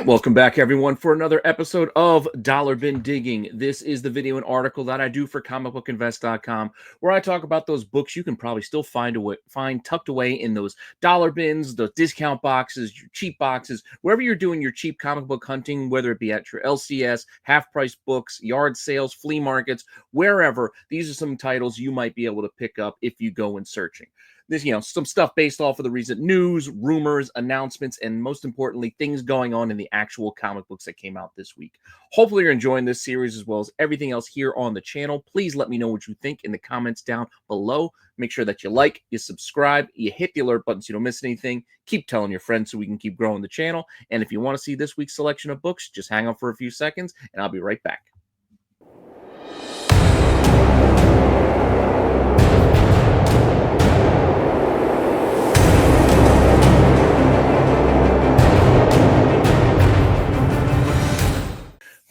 right, welcome back, everyone, for another episode of Dollar Bin Digging. This is the video and article that I do for comicbookinvest.com, where I talk about those books you can probably still find tucked away in those dollar bins, the discount boxes, your cheap boxes, wherever you're doing your cheap comic book hunting, whether it be at your LCS, half-price books, yard sales, flea markets, wherever. These are some titles you might be able to pick up if you go in searching. This, some stuff based off of the recent news, rumors, announcements, and most importantly, things going on in the actual comic books that came out this week. Hopefully you're enjoying this series as well as everything else here on the channel. Please let me know what you think in the comments down below. Make sure that you like, you subscribe, you hit the alert button so you don't miss anything. Keep telling your friends so we can keep growing the channel. And if you want to see this week's selection of books, just hang on for a few seconds and I'll be right back.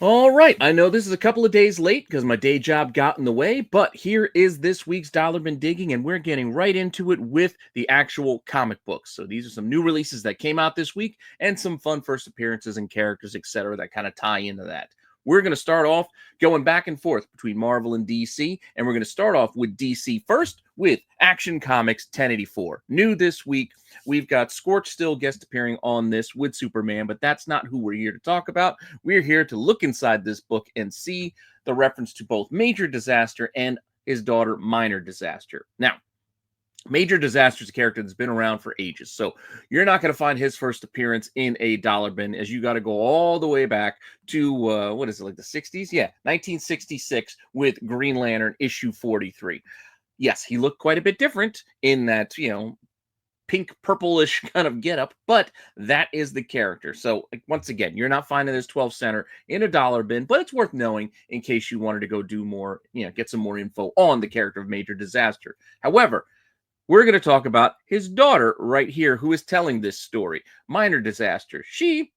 All right, I know this is a couple of days late because my day job got in the way, but here is this week's Dollar Bin Digging, and we're getting right into it with the actual comic books. So these are some new releases that came out this week and some fun first appearances and characters, etc., that kind of tie into that. We're going to start off going back and forth between Marvel and DC, and we're going to start off with DC first with Action Comics 1084. New this week, we've got Scorch still guest appearing on this with Superman, but that's not who we're here to talk about. We're here to look inside this book and see the reference to both Major Disaster and his daughter Minor Disaster. Now, Major Disaster is a character that's been around for ages, so you're not going to find his first appearance in a dollar bin, as you got to go all the way back to, what is it, like the 60s? Yeah, 1966 with Green Lantern issue 43. Yes, he looked quite a bit different in that, pink purplish kind of getup, but that is the character. So once again, you're not finding this 12 center in a dollar bin, but it's worth knowing in case you wanted to go do more, get some more info on the character of Major Disaster. However, we're going to talk about his daughter right here who is telling this story, Minor Disaster. She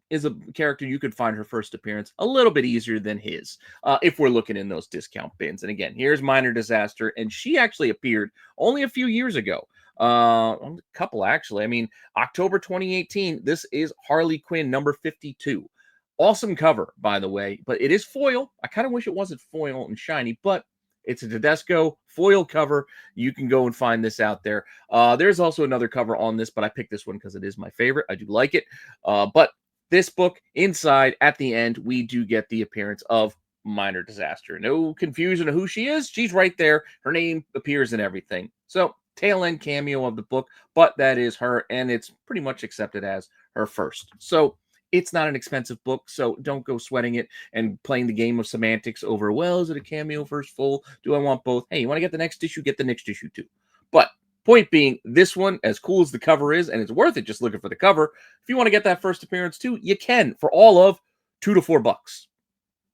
is a character you could find her first appearance a little bit easier than his if we're looking in those discount bins. And again, here's Minor Disaster, and she actually appeared only a few years ago. A couple, actually. I mean, October 2018, this is Harley Quinn number 52. Awesome cover, by the way, but it is foil. I kind of wish it wasn't foil and shiny, but it's a Tedesco foil cover. You can go and find this out there. There's also another cover on this, but I picked this one because it is my favorite. I do like it. But this book, inside, at the end, we do get the appearance of Minor Disaster. No confusion of who she is. She's right there. Her name appears in everything. So, tail end cameo of the book, but that is her, and it's pretty much accepted as her first. So, it's not an expensive book, so don't go sweating it and playing the game of semantics over, well, is it a cameo first full? Do I want both? Hey, you want to get the next issue? Get the next issue too. But point being, this one, as cool as the cover is, and it's worth it just looking for the cover, if you want to get that first appearance too, you can for all of $2 to $4.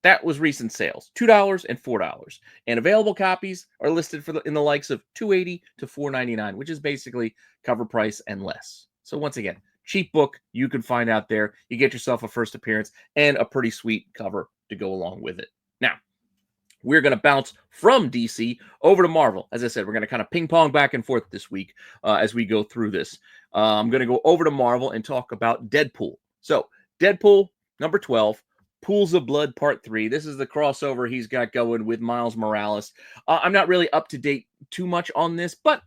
That was recent sales, $2 and $4. And available copies are listed in the likes of $2.80 to $4.99, which is basically cover price and less. So once again, cheap book you can find out there. You get yourself a first appearance and a pretty sweet cover to go along with it. Now, we're going to bounce from DC over to Marvel. As I said, we're going to kind of ping pong back and forth this week as we go through this. I'm going to go over to Marvel and talk about Deadpool. So, Deadpool number 12. Pools of Blood Part 3. This is the crossover he's got going with Miles Morales. I'm not really up to date too much on this, but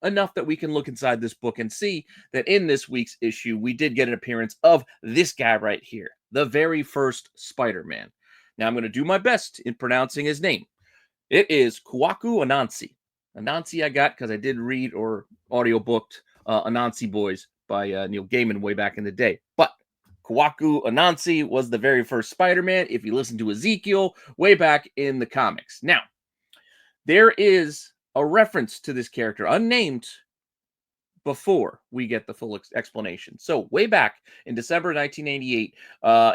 enough that we can look inside this book and see that in this week's issue, we did get an appearance of this guy right here, the very first Spider-Man. Now, I'm going to do my best in pronouncing his name. It is Kwaku Anansi. Anansi I got because I did read or audiobooked Anansi Boys by Neil Gaiman way back in the day. But Kwaku Anansi was the very first Spider-Man, if you listen to Ezekiel, way back in the comics. Now, there is a reference to this character, unnamed, before we get the full explanation. So way back in December 1988,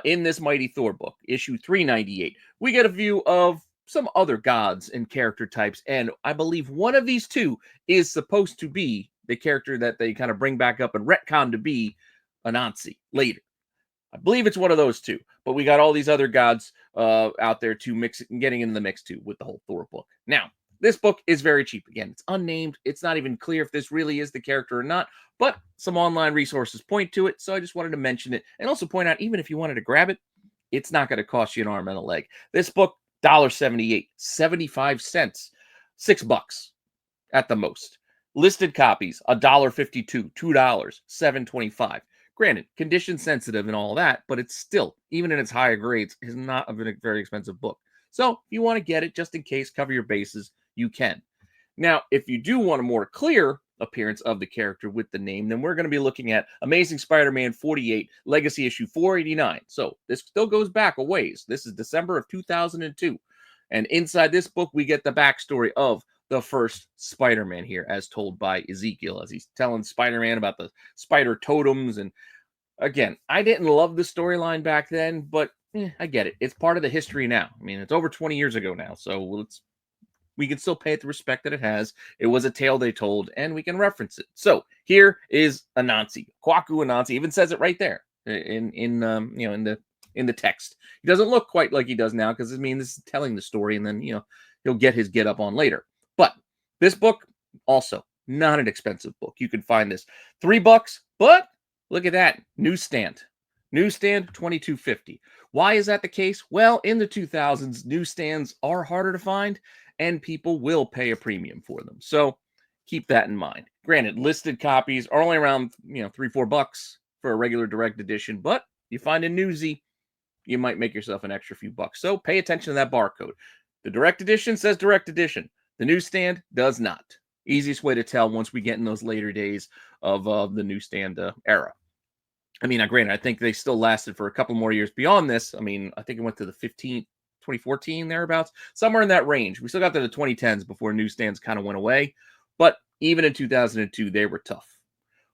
in this Mighty Thor book, issue 398, we get a view of some other gods and character types, and I believe one of these two is supposed to be the character that they kind of bring back up and retcon to be Anansi later. I believe it's one of those two, but we got all these other gods out there to mix it and getting in the mix too with the whole Thor book. Now, this book is very cheap. Again, it's unnamed. It's not even clear if this really is the character or not, but some online resources point to it. So I just wanted to mention it and also point out, even if you wanted to grab it, it's not going to cost you an arm and a leg. This book, $1.78, 75 cents, $6 at the most. Listed copies, $1.52, $2, $7.25. Granted, condition sensitive and all that, but it's still, even in its higher grades, is not a very expensive book. So if you want to get it, just in case, cover your bases, you can. Now, if you do want a more clear appearance of the character with the name, then we're going to be looking at Amazing Spider-Man 48, Legacy Issue 489. So this still goes back a ways. This is December of 2002. And inside this book, we get the backstory of the first Spider-Man here, as told by Ezekiel, as he's telling Spider-Man about the spider totems. And again, I didn't love the storyline back then, but I get it. It's part of the history now. I mean, it's over 20 years ago now, so we can still pay it the respect that it has. It was a tale they told, and we can reference it. So here is Anansi, Kwaku Anansi. Even says it right there in the text. He doesn't look quite like he does now because, I mean, this is telling the story, and then he'll get his get up on later. But this book also not an expensive book. You can find this $3, but look at that newsstand $22.50. Why is that the case? Well, in the 2000s, newsstands are harder to find, and people will pay a premium for them. So keep that in mind. Granted, listed copies are only around $3-4 for a regular direct edition, but you find a newsie, you might make yourself an extra few bucks. So pay attention to that barcode. The direct edition says direct edition. The newsstand does not. Easiest way to tell once we get in those later days of the newsstand era. I mean, granted, I think they still lasted for a couple more years beyond this. I mean, I think it went to the 2014 thereabouts, somewhere in that range. We still got to the 2010s before newsstands kind of went away. But even in 2002, they were tough.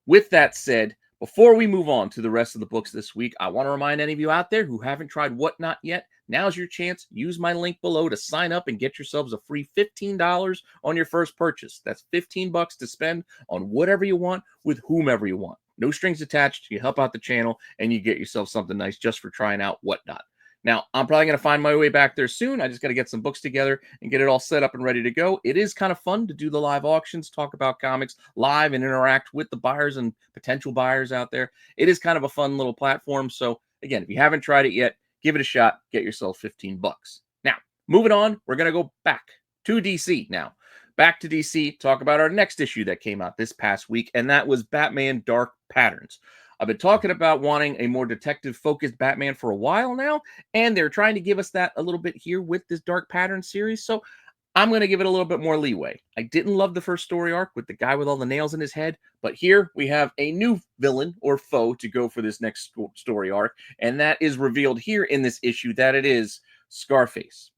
With that said, before we move on to the rest of the books this week, I want to remind any of you out there who haven't tried Whatnot yet, now's your chance. Use my link below to sign up and get yourselves a free $15 on your first purchase. That's $15 to spend on whatever you want with whomever you want. No strings attached. You help out the channel and you get yourself something nice just for trying out Whatnot. Now, I'm probably going to find my way back there soon. I just got to get some books together and get it all set up and ready to go. It is kind of fun to do the live auctions, talk about comics live and interact with the buyers and potential buyers out there. It is kind of a fun little platform. So again, if you haven't tried it yet, give it a shot. Get yourself $15. Now, moving on, we're going to go back to DC now. Back to DC, talk about our next issue that came out this past week, and that was Batman Dark Patterns. I've been talking about wanting a more detective-focused Batman for a while now, and they're trying to give us that a little bit here with this Dark Patterns series, so I'm going to give it a little bit more leeway. I didn't love the first story arc with the guy with all the nails in his head, but here we have a new villain or foe to go for this next story arc, and that is revealed here in this issue that it is Scarface.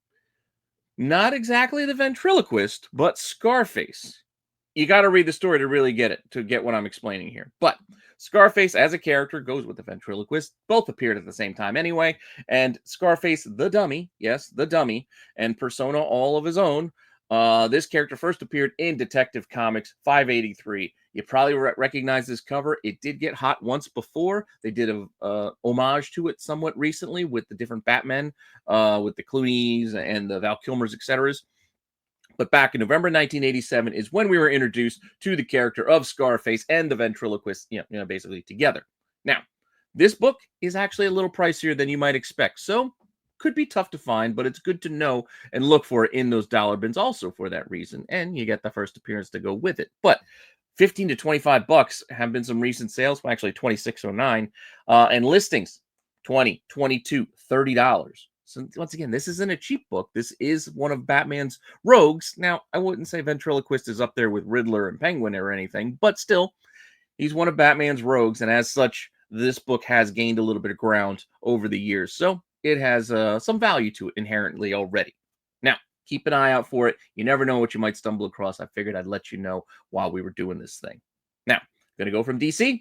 Not exactly the ventriloquist, but Scarface. You got to read the story to really get it, to get what I'm explaining here. But Scarface as a character goes with the ventriloquist. Both appeared at the same time anyway. And Scarface, the dummy, yes, the dummy, and persona all of his own. This character first appeared in Detective Comics 583. You probably recognize this cover. It did get hot once before. They did a homage to it somewhat recently with the different Batmen, with the Clooney's and the Val Kilmers, etc. But back in November 1987 is when we were introduced to the character of Scarface and the ventriloquist, basically together. Now, this book is actually a little pricier than you might expect, so could be tough to find, but it's good to know and look for it in those dollar bins also for that reason, and you get the first appearance to go with it. But $15 to $25 have been some recent sales, well, actually $26.09, and listings $20, $22, $30. So once again, this isn't a cheap book. This is one of Batman's rogues. Now, I wouldn't say ventriloquist is up there with Riddler and Penguin or anything, but still, he's one of Batman's rogues, and as such, this book has gained a little bit of ground over the years. So it has some value to it inherently already. Now, keep an eye out for it. You never know what you might stumble across. I figured I'd let you know while we were doing this thing. Now, going to go from DC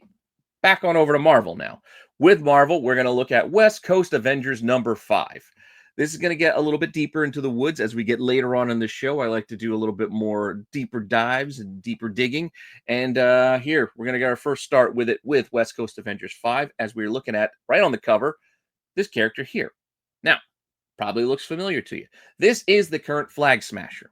back on over to Marvel now. With Marvel, we're going to look at West Coast Avengers number 5. This is going to get a little bit deeper into the woods as we get later on in the show. I like to do a little bit more deeper dives and deeper digging. And here, we're going to get our first start with it with West Coast Avengers 5, as we're looking at, right on the cover, this character here. Now, probably looks familiar to you. This is the current Flag Smasher.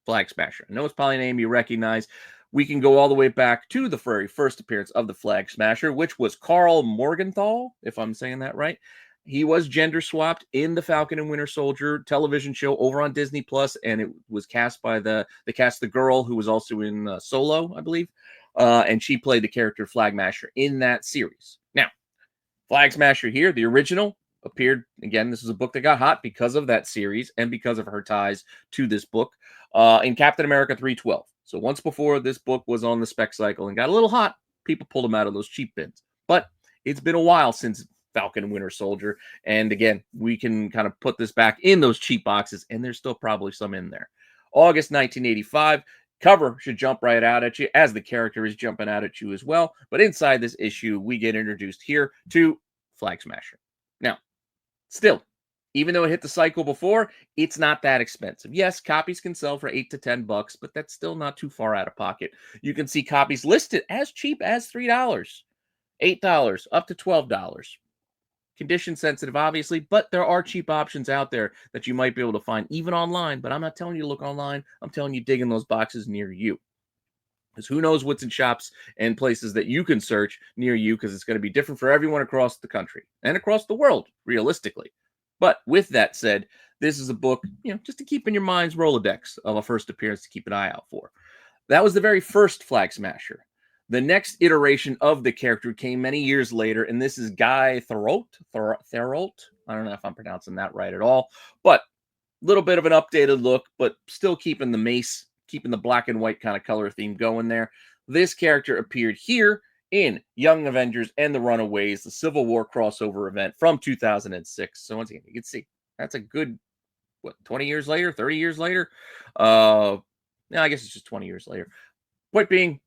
Flag Smasher. I know it's probably a name you recognize. We can go all the way back to the very first appearance of the Flag Smasher, which was Carl Morgenthau, if I'm saying that right. He was gender swapped in the Falcon and Winter Soldier television show over on Disney Plus, and it was cast by the girl who was also in Solo, I believe, and she played the character Flag Smasher in that series. Now, Flag Smasher here, the original, appeared again. This is a book that got hot because of that series and because of her ties to this book in Captain America 312. So once before this book was on the spec cycle and got a little hot, people pulled them out of those cheap bins. But it's been a while since Falcon and Winter Soldier. And again, we can kind of put this back in those cheap boxes, and there's still probably some in there. August 1985. Cover should jump right out at you as the character is jumping out at you as well. But inside this issue, we get introduced here to Flag Smasher. Now, still, even though it hit the cycle before, it's not that expensive. Yes, copies can sell for $8 to $10, but that's still not too far out of pocket. You can see copies listed as cheap as $3, $8, up to $12. Condition sensitive, obviously, but there are cheap options out there that you might be able to find even online. But I'm not telling you to look online. I'm telling you dig in those boxes near you. Because who knows what's in shops and places that you can search near you, because it's going to be different for everyone across the country and across the world, realistically. But with that said, this is a book, just to keep in your mind's Rolodex of a first appearance to keep an eye out for. That was the very first Flag Smasher. The next iteration of the character came many years later, and this is Guy Therault. I don't know if I'm pronouncing that right at all, but a little bit of an updated look, but still keeping the mace, keeping the black and white kind of color theme going there. This character appeared here in Young Avengers and the Runaways, the Civil War crossover event from 2006. So once again, you can see that's a good, 20 years later, 30 years later? No, I guess it's just 20 years later. Point being,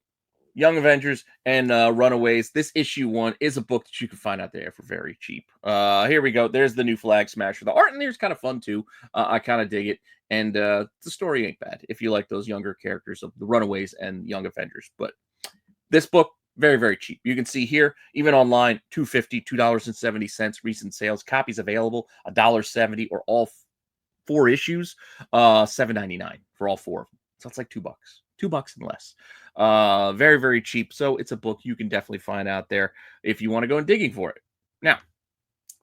Young Avengers and Runaways. This issue 1 is a book that you can find out there for very cheap. Here we go. There's the new Flag Smasher. The art in there is kind of fun too. I kind of dig it. And the story ain't bad if you like those younger characters of the Runaways and Young Avengers. But this book, very, very cheap. You can see here, even online, $2.50, $2.70 recent sales. Copies available, $1.70, or all 4 issues, $7.99 for all 4 of them. So it's like $2. $2 and less. Very, very cheap. So it's a book you can definitely find out there if you want to go and digging for it. Now,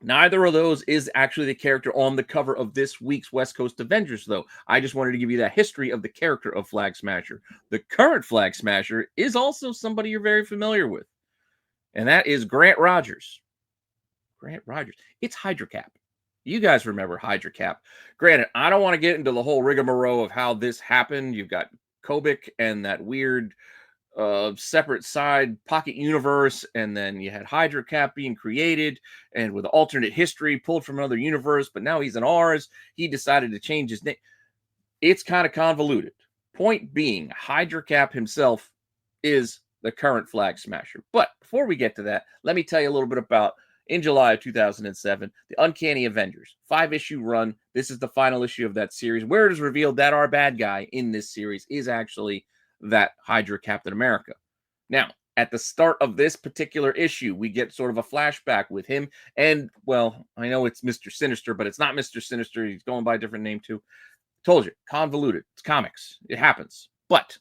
neither of those is actually the character on the cover of this week's West Coast Avengers, though. I just wanted to give you that history of the character of Flag Smasher. The current Flag Smasher is also somebody you're very familiar with, and that is Grant Rogers. Grant Rogers. It's Hydra Cap. You guys remember Hydra Cap. Granted, I don't want to get into the whole rigmarole of how this happened. You've got Kobik and that weird separate side pocket universe, and then you had Hydra Cap being created and with alternate history pulled from another universe, but now he's in ours. He decided to change his name. It's kind of convoluted. Point being, Hydra Cap himself is the current Flag Smasher. But before we get to that, let me tell you a little bit about, in July of 2007, the Uncanny Avengers 5-issue run. This is the final issue of that series, where it is revealed that our bad guy in this series is actually that Hydra Captain America. Now, at the start of this particular issue, we get sort of a flashback with him. And, well, I know it's Mr. Sinister, but it's not Mr. Sinister. He's going by a different name, too. Told you, convoluted. It's comics. It happens. But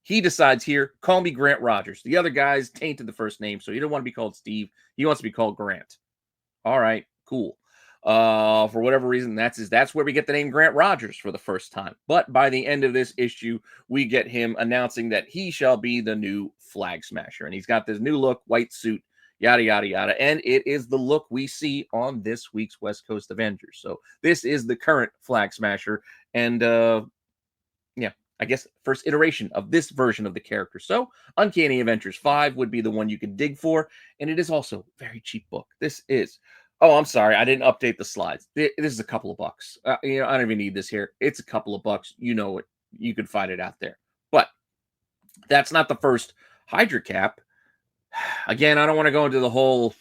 he decides here, call me Grant Rogers. The other guy's tainted the first name, so he don't want to be called Steve. He wants to be called Grant. All right, cool. For whatever reason, that's where we get the name Grant Rogers for the first time. But by the end of this issue, we get him announcing that he shall be the new Flag Smasher. And he's got this new look, white suit, yada, yada, yada. And it is the look we see on this week's West Coast Avengers. So this is the current Flag Smasher. And, yeah, I guess first iteration of this version of the character. So Uncanny Avengers 5 would be the one you could dig for. And it is also a very cheap book. This is... Oh, I'm sorry. I didn't update the slides. This is a couple of bucks. I don't even need this here. It's a couple of bucks. You know it. You can find it out there. But that's not the first Hydra Cap. Again, I don't want to go into the whole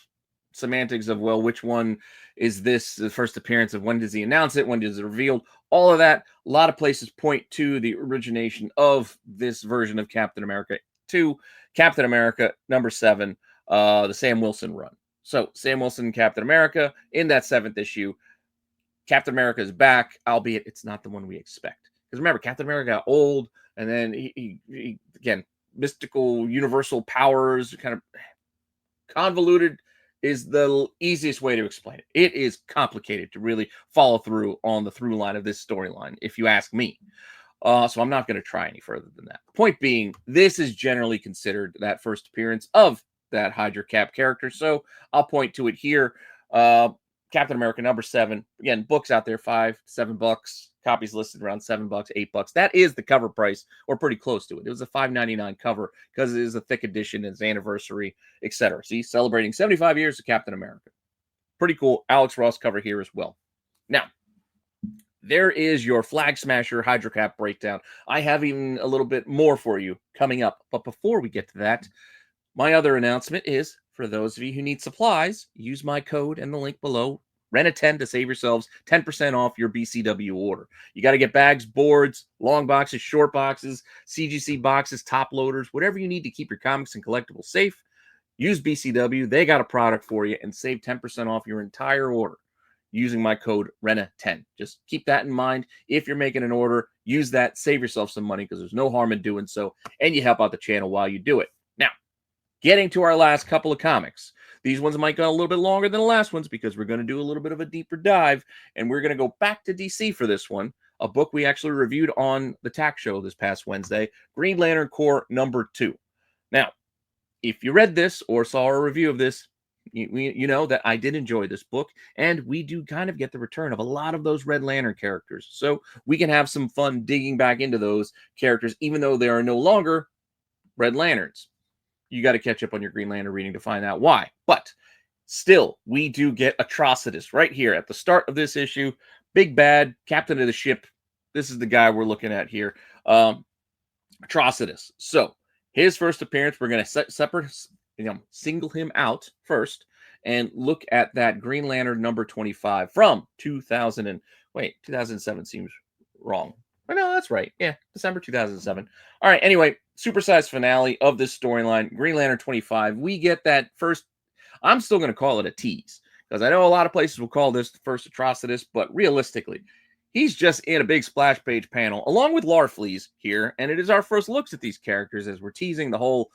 semantics of, well, which one is this, the first appearance of, when does he announce it, when is it revealed, all of that. A lot of places point to the origination of this version of Captain America to Captain America #7, the Sam Wilson run. So Sam Wilson, Captain America, in that 7th issue. Captain America is back, albeit it's not the one we expect. Because remember, Captain America got old, and then he again, mystical universal powers, kind of convoluted is the easiest way to explain it. It is complicated to really follow through on the through line of this storyline, if you ask me. So I'm not going to try any further than that. Point being, this is generally considered that first appearance of that Hydra Cap character. So I'll point to it here. Captain America #7. Again, books out there, $5-7. Copies listed around $7, $8. That is the cover price, or pretty close to it. It was a $5.99 cover because it is a thick edition, it's anniversary, etc. See, celebrating 75 years of Captain America. Pretty cool. Alex Ross cover here as well. Now, there is your Flag Smasher Hydra Cap breakdown. I have even a little bit more for you coming up. But before we get to that, my other announcement is, for those of you who need supplies, use my code and the link below, Renna10, to save yourselves 10% off your BCW order. You got to get bags, boards, long boxes, short boxes, CGC boxes, top loaders, whatever you need to keep your comics and collectibles safe. Use BCW. They got a product for you, and save 10% off your entire order using my code Renna10. Just keep that in mind. If you're making an order, use that. Save yourself some money, because there's no harm in doing so, and you help out the channel while you do it. Now, getting to our last couple of comics. These ones might go a little bit longer than the last ones because we're going to do a little bit of a deeper dive, and we're going to go back to DC for this one, a book we actually reviewed on the TAC show this past Wednesday, Green Lantern Corps #2. Now, if you read this or saw a review of this, you know that I did enjoy this book, and we do kind of get the return of a lot of those Red Lantern characters. So we can have some fun digging back into those characters, even though they are no longer Red Lanterns. You got to catch up on your Green Lantern reading to find out why. But still, we do get Atrocitus right here at the start of this issue. Big bad, captain of the ship. This is the guy we're looking at here. Atrocitus. So his first appearance, we're going to single him out first and look at that Green Lantern #25 from 2007 seems wrong. Oh, no, that's right. Yeah, December 2007. All right, anyway, supersized finale of this storyline, Green Lantern 25. We get that first, I'm still going to call it a tease, because I know a lot of places will call this the first Atrocitus, but realistically, he's just in a big splash page panel, along with Larfleeze here, and it is our first looks at these characters as we're teasing the whole,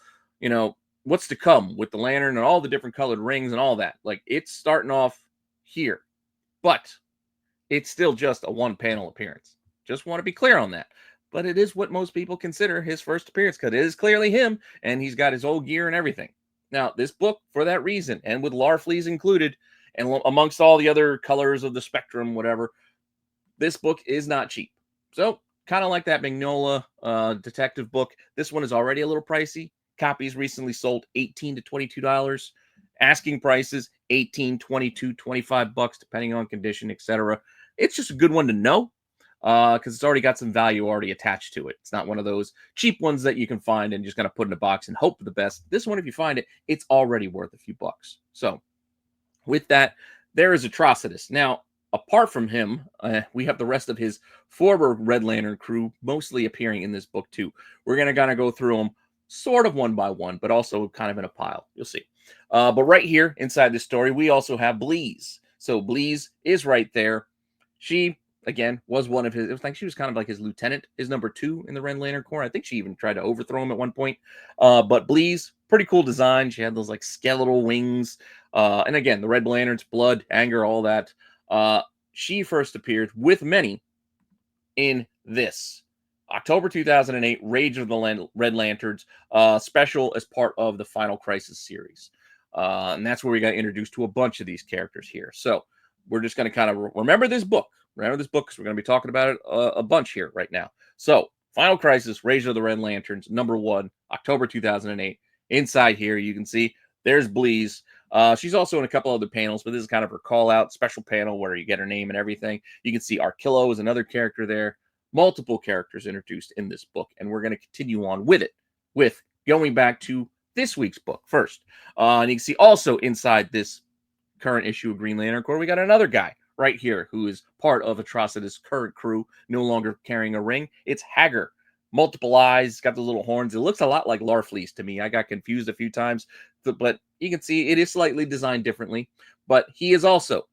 what's to come with the lantern and all the different colored rings and all that. Like, it's starting off here, but it's still just a one-panel appearance. Just want to be clear on that. But it is what most people consider his first appearance, because it is clearly him, and he's got his old gear and everything. Now, this book, for that reason, and with Larfleeze included, and amongst all the other colors of the spectrum, whatever, this book is not cheap. So, kind of like that Mignola detective book, this one is already a little pricey. Copies recently sold $18 to $22. Asking prices $18, $22, $25, depending on condition, etc. It's just a good one to know, because it's already got some value already attached to it. It's not one of those cheap ones that you can find and just kind of put in a box and hope for the best. This one, if you find it, it's already worth a few bucks. So with that, there is Atrocitus. Now, apart from him, we have the rest of his former Red Lantern crew mostly appearing in this book too. We're going to kind of go through them sort of one by one, but also kind of in a pile. You'll see. But right here inside this story, we also have Bleeze. So Bleeze is right there. She, again, was one of his, it was like she was kind of like his lieutenant, his #2 in the Red Lantern Corps. I think she even tried to overthrow him at one point. But Bleeze, pretty cool design. She had those like skeletal wings. And again, the Red Lantern's blood, anger, all that. She first appeared with many in this October 2008 Rage of the Red Lanterns special as part of the Final Crisis series. And that's where we got introduced to a bunch of these characters here. So we're just going to kind of remember this book. Remember this book, because we're going to be talking about it a bunch here right now. So, Final Crisis, Rage of the Red Lanterns, #1, October 2008. Inside here, you can see there's Bleeze. She's also in a couple other panels, but this is kind of her call-out special panel where you get her name and everything. You can see Arkillo is another character there. Multiple characters introduced in this book, and we're going to continue on with it, with going back to this week's book first. And you can see also inside this current issue of Green Lantern Corps, we got another guy right here who is part of Atrocitus' current crew, no longer carrying a ring. It's Hager. Multiple eyes, got the little horns. It looks a lot like Larfleeze to me. I got confused a few times, but you can see it is slightly designed differently. But he is also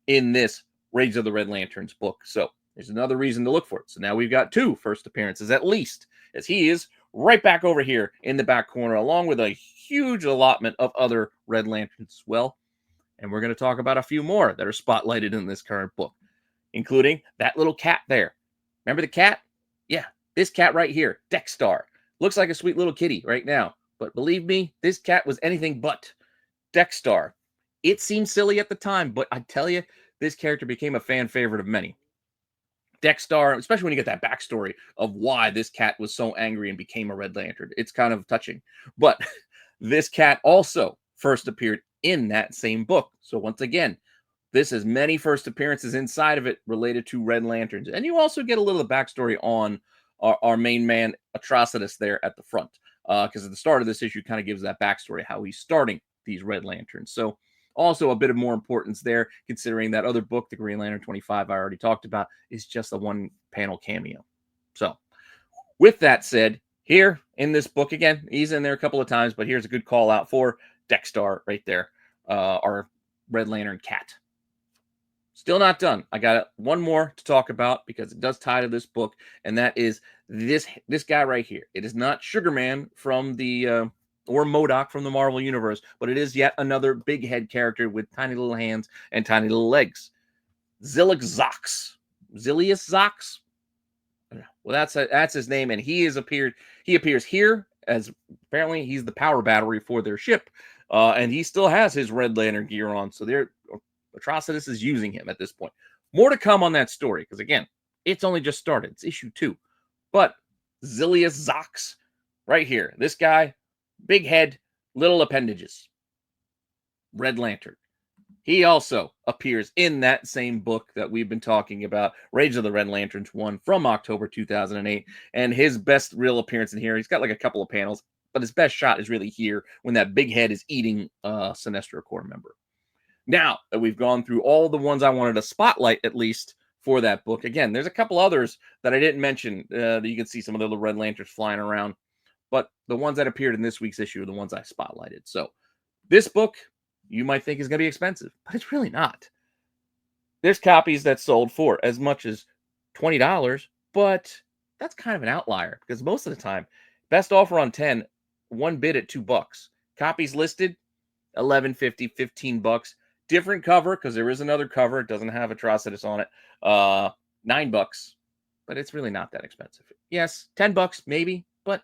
in this Rage of the Red Lanterns book. So There's another reason to look for it. So now we've got 2 first appearances at least, as he is right back over here in the back corner, along with a huge allotment of other Red Lanterns as well. And we're going to talk about a few more that are spotlighted in this current book, including that little cat there. Remember the cat? Yeah, this cat right here, Dexstar. Looks like a sweet little kitty right now. But believe me, this cat was anything but Dexstar. It seemed silly at the time, but I tell you, this character became a fan favorite of many. Dexstar, especially when you get that backstory of why this cat was so angry and became a Red Lantern. It's kind of touching. But this cat also first appeared in that same book. So once again, this has many first appearances inside of it related to Red Lanterns. And you also get a little backstory on our main man, Atrocitus, there at the front. Because at the start of this issue kind of gives that backstory, how he's starting these Red Lanterns. So also a bit of more importance there, considering that other book, the Green Lantern 25 I already talked about, is just a one-panel cameo. So with that said, here in this book, again, he's in there a couple of times, but here's a good call out for Dexstar right there, our Red Lantern cat. Still not done. I got one more to talk about because it does tie to this book, and that is this guy right here. It is not Sugarman from the or MODOK from the Marvel Universe, but it is yet another big head character with tiny little hands and tiny little legs. Zilius Zox. Zilius Zox? Well, that's his name, and he appears here as apparently he's the power battery for their ship, and he still has his Red Lantern gear on, so Atrocitus is using him at this point. More to come on that story, because again, it's only just started. It's issue 2. But Zilius Zox, right here. This guy, big head, little appendages. Red Lantern. He also appears in that same book that we've been talking about, Rage of the Red Lanterns 1 from October 2008. And his best real appearance in here, he's got like a couple of panels, but his best shot is really here when that big head is eating a Sinestro Corps member. Now that we've gone through all the ones I wanted to spotlight, at least for that book, again, there's a couple others that I didn't mention that you can see some of the little Red Lanterns flying around, but the ones that appeared in this week's issue are the ones I spotlighted. So this book, you might think is going to be expensive, but it's really not. There's copies that sold for as much as $20, but that's kind of an outlier because most of the time, best offer on 10, one bid at $2. Copies listed, $11.50, $15. Different cover, because there is another cover. It doesn't have Atrocitus on it. $9, but it's really not that expensive. Yes, $10 maybe, but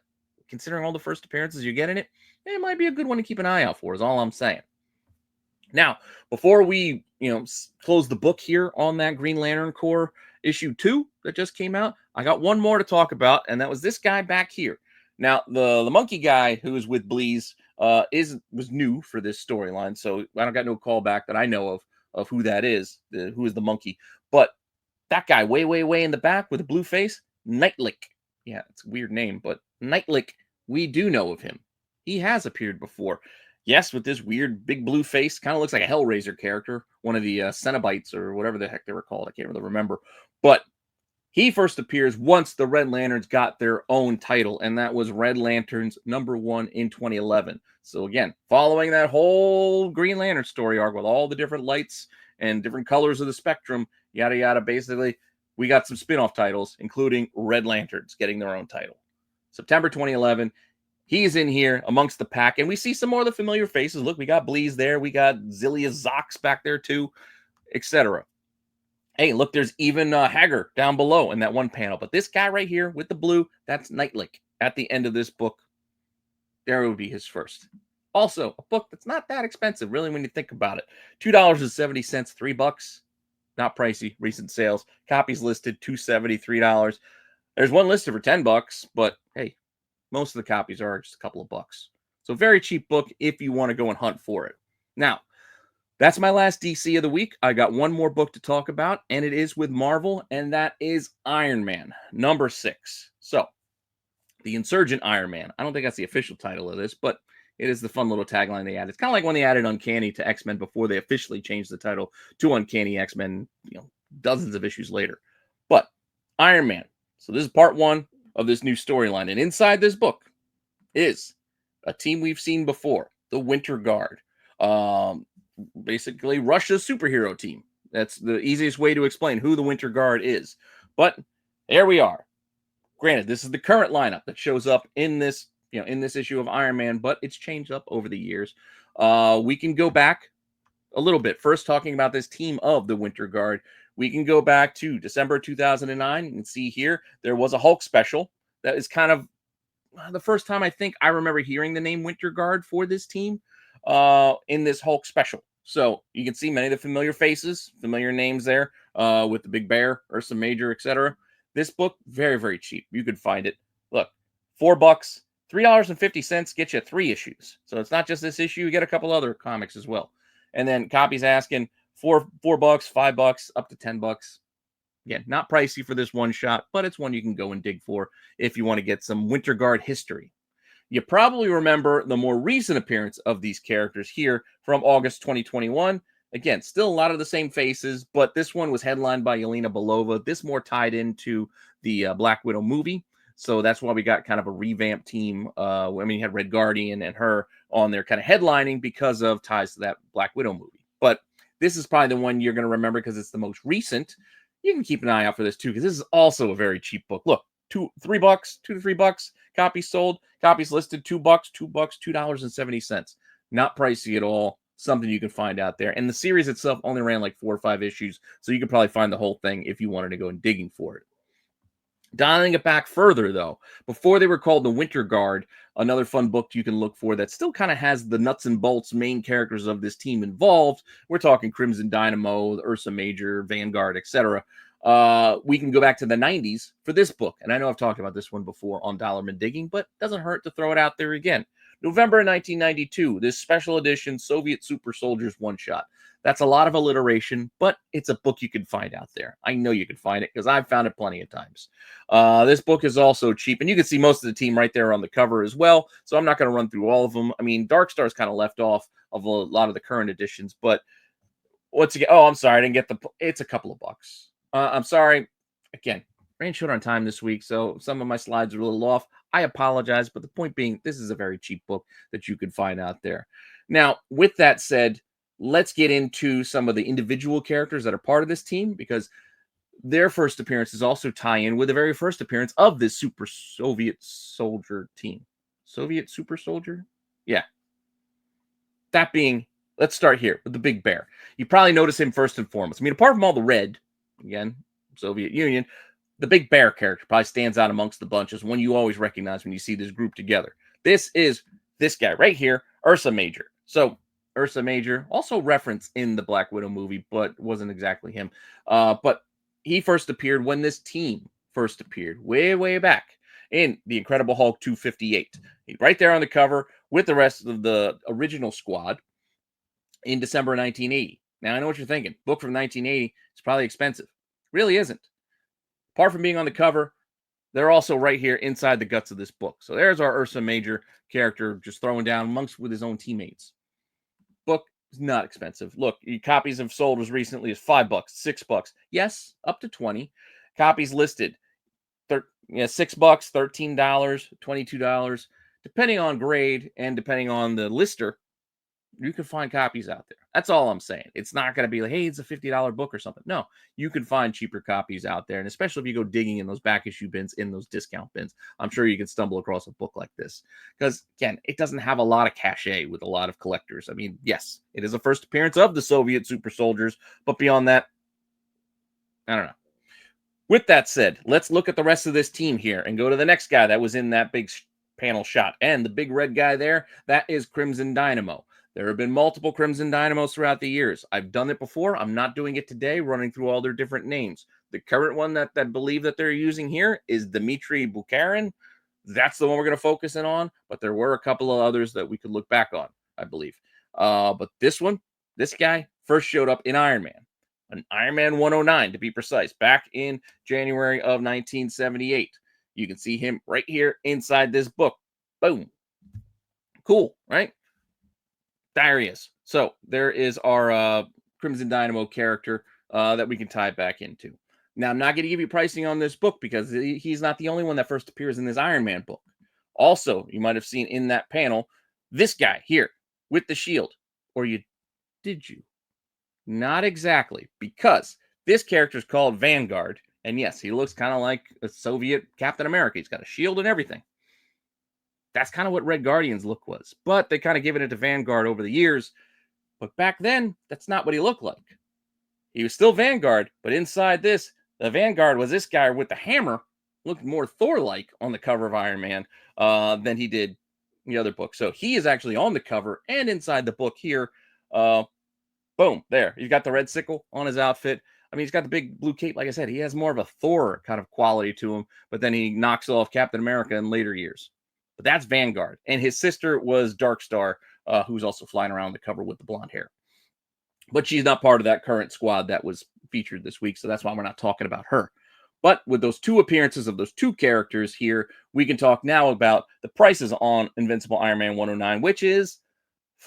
considering all the first appearances you get in it, it might be a good one to keep an eye out for, is all I'm saying. Now, before we, close the book here on that Green Lantern Corps issue 2 that just came out, I got one more to talk about, and that was this guy back here. Now, the monkey guy who is with Bleez was new for this storyline, so I don't got no callback that I know of who that is, who is the monkey. But that guy way, way, way in the back with a blue face, Night-Lik. Yeah, it's a weird name, but Night-Lik, we do know of him. He has appeared before. Yes, with this weird big blue face, kind of looks like a Hellraiser character, one of the Cenobites or whatever the heck they were called. I can't really remember. But he first appears once the Red Lanterns got their own title, and that was Red Lanterns #1 in 2011. So again, following that whole Green Lantern story arc with all the different lights and different colors of the spectrum, yada, yada, basically, we got some spin-off titles, including Red Lanterns getting their own title. September 2011, he's in here amongst the pack, and we see some more of the familiar faces. Look, we got Bleez there. We got Zilius Zox back there too, etc. Hey, look, there's even Hager down below in that one panel. But this guy right here with the blue, that's Night-Lik at the end of this book. There would be his first. Also, a book that's not that expensive, really, when you think about it. $2.70, $3. Not pricey. Recent sales. Copies listed, $2.70, $3. There's one listed for $10, but hey, most of the copies are just a couple of bucks. So very cheap book if you want to go and hunt for it. Now, that's my last DC of the week. I got one more book to talk about, and it is with Marvel, and that is Iron Man, #6. So, the Insurgent Iron Man. I don't think that's the official title of this, but it is the fun little tagline they added. It's kind of like when they added Uncanny to X-Men before they officially changed the title to Uncanny X-Men, dozens of issues later. But Iron Man. So this is part 1 of this new storyline, and inside this book is a team we've seen before, the Winter Guard. Basically Russia's superhero team. That's the easiest way to explain who the Winter Guard is. But there we are. Granted, this is the current lineup that shows up in this, in this issue of Iron Man, but it's changed up over the years. We can go back a little bit. First, talking about this team of the Winter Guard, we can go back to December 2009 and see here there was a Hulk special that is kind of the first time I think I remember hearing the name Winter Guard for this team in this Hulk special. So you can see many of the familiar faces, familiar names there with the Big Bear, Ursa Major, etc. This book, very, very cheap. You could find it. Look, $4, $3.50 gets you 3 issues. So it's not just this issue. You get a couple other comics as well. And then copies asking $4, $5, up to $10. Again, not pricey for this one shot, but it's one you can go and dig for if you want to get some Winter Guard history. You probably remember the more recent appearance of these characters here from August 2021. Again, still a lot of the same faces, but this one was headlined by Yelena Belova. This more tied into the Black Widow movie. So that's why we got kind of a revamped team. You had Red Guardian and her on there kind of headlining because of ties to that Black Widow movie. But this is probably the one you're going to remember because it's the most recent. You can keep an eye out for this too, because this is also a very cheap book. Look, $2 to $3, copies sold, copies listed, $2, $2.70. Not pricey at all. Something you can find out there. And the series itself only ran like 4 or 5 issues, so you could probably find the whole thing if you wanted to go and digging for it. Dialing it back further, though, before they were called the Winter Guard, another fun book you can look for that still kind of has the nuts and bolts main characters of this team involved. We're talking Crimson Dynamo, the Ursa Major, Vanguard, etc. We can go back to the 90s for this book. And I know I've talked about this one before on Dollarman Digging, but it doesn't hurt to throw it out there again. November 1992, this special edition Soviet Super Soldiers one-shot. That's a lot of alliteration, but it's a book you can find out there. I know you can find it because I've found it plenty of times. This book is also cheap, and you can see most of the team right there on the cover as well, so I'm not going to run through all of them. I mean, Dark Star's kind of left off of a lot of the current editions, but once again, I'm sorry, I didn't get it's a couple of bucks. I'm sorry. Again, ran short on time this week, so some of my slides are a little off. I apologize, but the point being, this is a very cheap book that you could find out there. Now, with that said, let's get into some of the individual characters that are part of this team, because their first appearances also tie in with the very first appearance of this Super Soviet Soldier team. Soviet Super Soldier? Yeah. That being, let's start here with the Big Bear. You probably notice him first and foremost. I mean, apart from all the red, again, Soviet Union, the Big Bear character probably stands out amongst the bunch as one you always recognize when you see this group together. This is this guy right here, Ursa Major. So Ursa Major, also referenced in the Black Widow movie, but wasn't exactly him. But he first appeared when this team first appeared, way, way back in the Incredible Hulk 258. Right there on the cover with the rest of the original squad in December 1980. Now, I know what you're thinking. Book from 1980 is probably expensive. Really isn't. Apart from being on the cover, they're also right here inside the guts of this book. So there's our Ursa Major character just throwing down amongst with his own teammates. Book is not expensive. Look, copies have sold as recently as $5, $6. Yes, up to 20. Copies listed, $6, $13, $22. Depending on grade and depending on the lister, you can find copies out there. That's all I'm saying. It's not going to be like, hey, it's a $50 book or something. No, you can find cheaper copies out there. And especially if you go digging in those back issue bins, in those discount bins, I'm sure you can stumble across a book like this. Because, again, it doesn't have a lot of cachet with a lot of collectors. I mean, yes, it is a first appearance of the Soviet Super Soldiers. But beyond that, I don't know. With that said, let's look at the rest of this team here and go to the next guy that was in that big panel shot. And the big red guy there, that is Crimson Dynamo. There have been multiple Crimson Dynamos throughout the years. I've done it before. I'm not doing it today, running through all their different names. The current one that I believe that they're using here is Dmitry Bukharin. That's the one we're going to focus in on, but there were a couple of others that we could look back on, I believe. But this guy first showed up in Iron Man, an Iron Man 109 to be precise, back in January of 1978. You can see him right here inside this book. Boom. Cool, right? There he is. So there is our Crimson Dynamo character that we can tie back into. Now, I'm not going to give you pricing on this book because he's not the only one that first appears in this Iron Man book. Also, you might have seen in that panel, this guy here with the shield. Or did you? Not exactly, because this character is called Vanguard, And yes, he looks kind of like a Soviet Captain America. He's got a shield and everything. That's kind of what Red Guardian's look was. But they kind of given it to Vanguard over the years. But back then, that's not what he looked like. He was still Vanguard, but inside this, the Vanguard was this guy with the hammer. Looked more Thor-like on the cover of Iron Man than he did in the other book. So he is actually on the cover and inside the book here. Boom, there. He's got the red sickle on his outfit. I mean, he's got the big blue cape. Like I said, he has more of a Thor kind of quality to him, but then he knocks off Captain America in later years. But that's Vanguard. And his sister was Dark Star, who's also flying around the cover with the blonde hair. But she's not part of that current squad that was featured this week, so that's why we're not talking about her. But with those two appearances of those two characters here, we can talk now about the prices on Invincible Iron Man 109, which is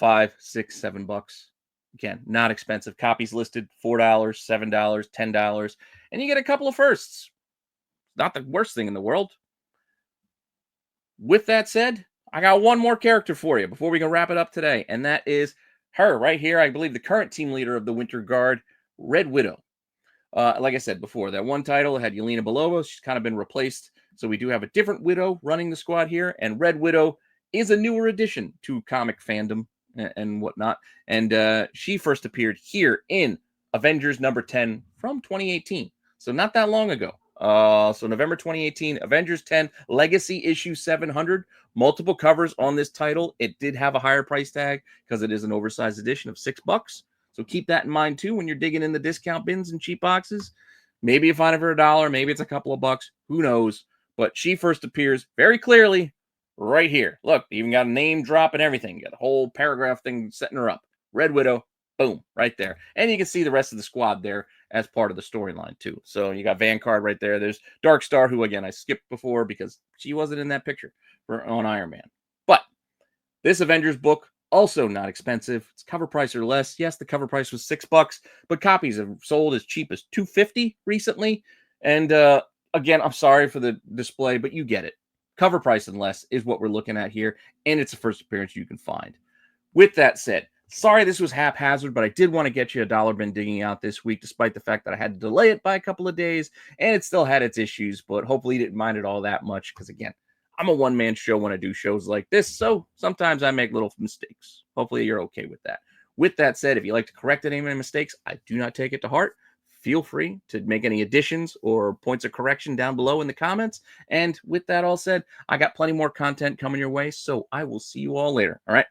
$5, $6, $7. Again, not expensive. Copies listed $4, $7, $10, and you get a couple of firsts. Not the worst thing in the world. With that said, I got one more character for you before we can wrap it up today, and that is her right here. I believe the current team leader of the Winter Guard, Red Widow. Like I said before, that one title had Yelena Belova. She's kind of been replaced. So we do have a different Widow running the squad here. And Red Widow is a newer addition to comic fandom and whatnot. And she first appeared here in Avengers number 10 from 2018. So not that long ago. So November 2018, Avengers 10, Legacy issue 700. Multiple covers on this title. It did have a higher price tag because it is an oversized edition of $6. So keep that in mind too when you're digging in the discount bins and cheap boxes. Maybe you find it for $1, maybe it's a couple of bucks. Who knows? But she first appears very clearly right here. Look, even got a name drop and everything. You got a whole paragraph thing setting her up. Red Widow, boom, right there. And you can see the rest of the squad there as part of the storyline too. So you got Vanguard right there. There's Dark Star, who again I skipped before because she wasn't in that picture on Iron Man. But this Avengers book, also not expensive. Its cover price or less. Yes, the cover price was $6, but copies have sold as cheap as $250 recently. And again, I'm sorry for the display, but you get it. Cover price and less is what we're looking at here, and it's the first appearance you can find. With that said, sorry this was haphazard, but I did want to get you a dollar bin digging out this week, despite the fact that I had to delay it by a couple of days, and it still had its issues, but hopefully you didn't mind it all that much, because again, I'm a one-man show when I do shows like this, so sometimes I make little mistakes. Hopefully you're okay with that. With that said, if you like to correct any of my mistakes, I do not take it to heart. Feel free to make any additions or points of correction down below in the comments. And with that all said, I got plenty more content coming your way, so I will see you all later. All right?